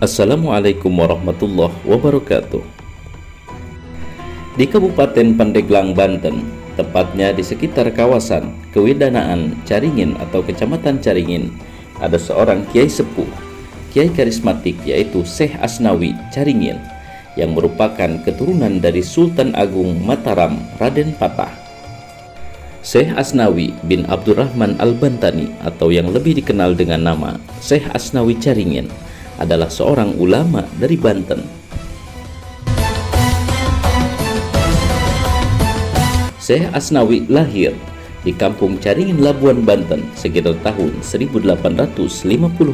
Assalamualaikum warahmatullahi wabarakatuh. Di Kabupaten Pandeglang, Banten, tepatnya di sekitar kawasan Kewedanaan Caringin atau Kecamatan Caringin, ada seorang kiai sepuh, kiai karismatik, yaitu Syekh Asnawi Caringin, yang merupakan keturunan dari Sultan Agung Mataram, Raden Patah. Syekh Asnawi bin Abdurrahman Al-Bantani atau yang lebih dikenal dengan nama Syekh Asnawi Caringin adalah seorang ulama dari Banten. Syekh Asnawi lahir di Kampung Caringin, Labuan, Banten sekitar tahun 1850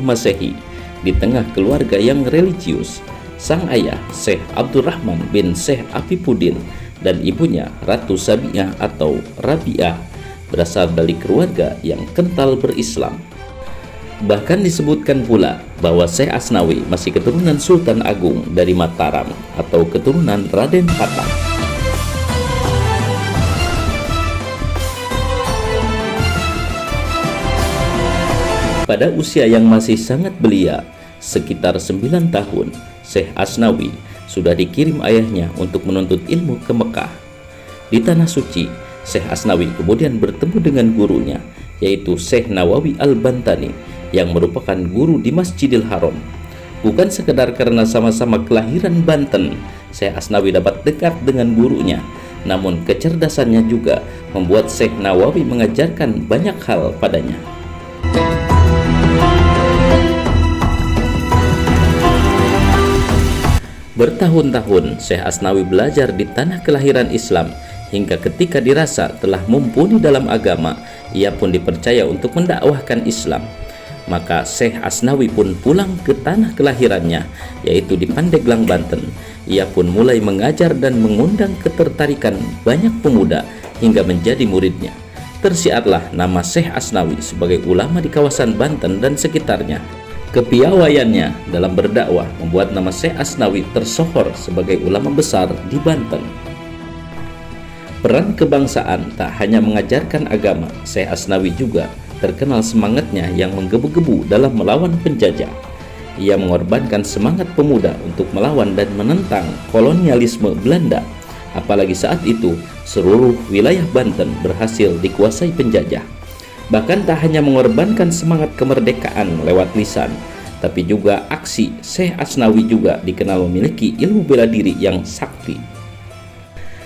Masehi di tengah keluarga yang religius. Sang ayah Syekh Abdurrahman bin Syekh Apipudin dan ibunya Ratu Sabiah atau Rabiah berasal dari keluarga yang kental berislam. Bahkan disebutkan pula bahwa Syekh Asnawi masih keturunan Sultan Agung dari Mataram atau keturunan Raden Patah. Pada usia yang masih sangat belia, sekitar 9 tahun, Syekh Asnawi sudah dikirim ayahnya untuk menuntut ilmu ke Mekah. Di Tanah Suci, Syekh Asnawi kemudian bertemu dengan gurunya, yaitu Syekh Nawawi Al-Bantani, yang merupakan guru di Masjidil Haram. Bukan sekedar karena sama-sama kelahiran Banten, Syekh Asnawi dapat dekat dengan gurunya, namun kecerdasannya juga membuat Syekh Nawawi mengajarkan banyak hal padanya. Bertahun-tahun Syekh Asnawi belajar di tanah kelahiran Islam, hingga ketika dirasa telah mumpuni dalam agama, ia pun dipercaya untuk mendakwahkan Islam. Maka Syekh Asnawi pun pulang ke tanah kelahirannya, yaitu di Pandeglang, Banten. Ia pun mulai mengajar dan mengundang ketertarikan banyak pemuda hingga menjadi muridnya. Tersiarlah nama Syekh Asnawi sebagai ulama di kawasan Banten dan sekitarnya. Kepiawaiannya dalam berdakwah membuat nama Syekh Asnawi tersohor sebagai ulama besar di Banten. Peran kebangsaan tak hanya mengajarkan agama, Syekh Asnawi juga terkenal semangatnya yang menggebu-gebu dalam melawan penjajah. Ia mengorbankan semangat pemuda untuk melawan dan menentang kolonialisme Belanda, apalagi saat itu seluruh wilayah Banten berhasil dikuasai penjajah. Bahkan tak hanya mengorbankan semangat kemerdekaan lewat lisan, tapi juga aksi. Syekh Asnawi juga dikenal memiliki ilmu bela diri yang sakti.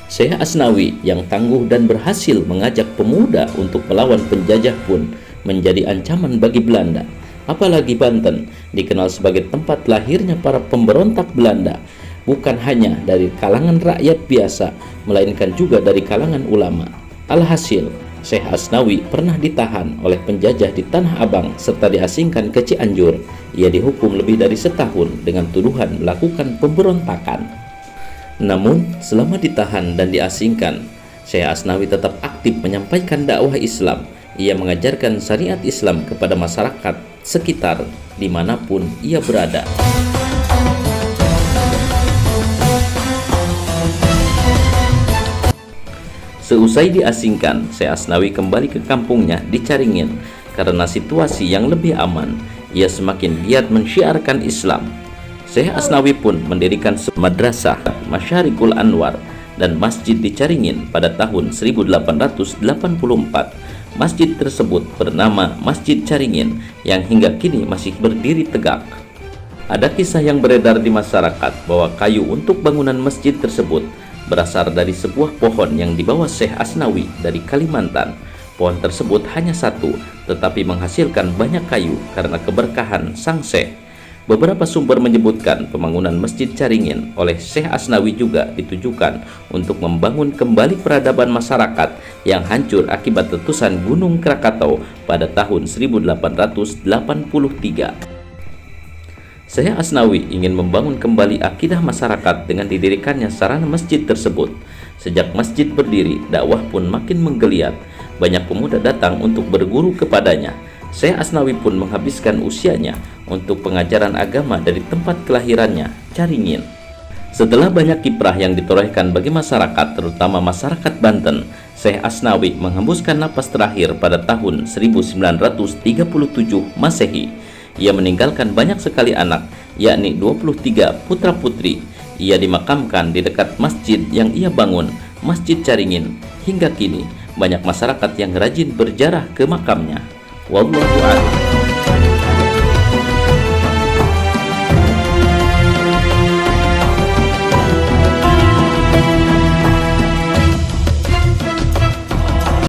Syekh Asnawi yang tangguh dan berhasil mengajak pemuda untuk melawan penjajah pun menjadi ancaman bagi Belanda. Apalagi Banten dikenal sebagai tempat lahirnya para pemberontak Belanda, bukan hanya dari kalangan rakyat biasa, melainkan juga dari kalangan ulama. Alhasil, Syekh Asnawi pernah ditahan oleh penjajah di Tanah Abang serta diasingkan ke Cianjur. Ia dihukum lebih dari setahun dengan tuduhan melakukan pemberontakan. Namun, selama ditahan dan diasingkan, Syekh Asnawi tetap aktif menyampaikan dakwah Islam. Ia mengajarkan syariat Islam kepada masyarakat sekitar dimanapun ia berada. Seusai diasingkan, Syekh Asnawi kembali ke kampungnya di Caringin. Karena situasi yang lebih aman, ia semakin giat mensyiarkan Islam. Syekh Asnawi pun mendirikan madrasah Masyarikul Anwar dan masjid di Caringin pada tahun 1884. Masjid tersebut bernama Masjid Caringin yang hingga kini masih berdiri tegak. Ada kisah yang beredar di masyarakat bahwa kayu untuk bangunan masjid tersebut berasal dari sebuah pohon yang dibawa Syekh Asnawi dari Kalimantan. Pohon tersebut hanya satu, tetapi menghasilkan banyak kayu karena keberkahan sang Syekh. Beberapa sumber menyebutkan pembangunan Masjid Caringin oleh Syekh Asnawi juga ditujukan untuk membangun kembali peradaban masyarakat yang hancur akibat letusan Gunung Krakatau pada tahun 1883. Syekh Asnawi ingin membangun kembali akidah masyarakat dengan didirikannya sarana masjid tersebut. Sejak masjid berdiri, dakwah pun makin menggeliat. Banyak pemuda datang untuk berguru kepadanya. Syekh Asnawi pun menghabiskan usianya untuk pengajaran agama dari tempat kelahirannya, Caringin. Setelah banyak kiprah yang ditorehkan bagi masyarakat, terutama masyarakat Banten, Syekh Asnawi menghembuskan napas terakhir pada tahun 1937 Masehi. Ia meninggalkan banyak sekali anak yakni 23 putra-putri. Ia dimakamkan di dekat masjid yang ia bangun, Masjid Caringin. Hingga kini, banyak masyarakat yang rajin berziarah ke makamnya. Wallahu a'lam.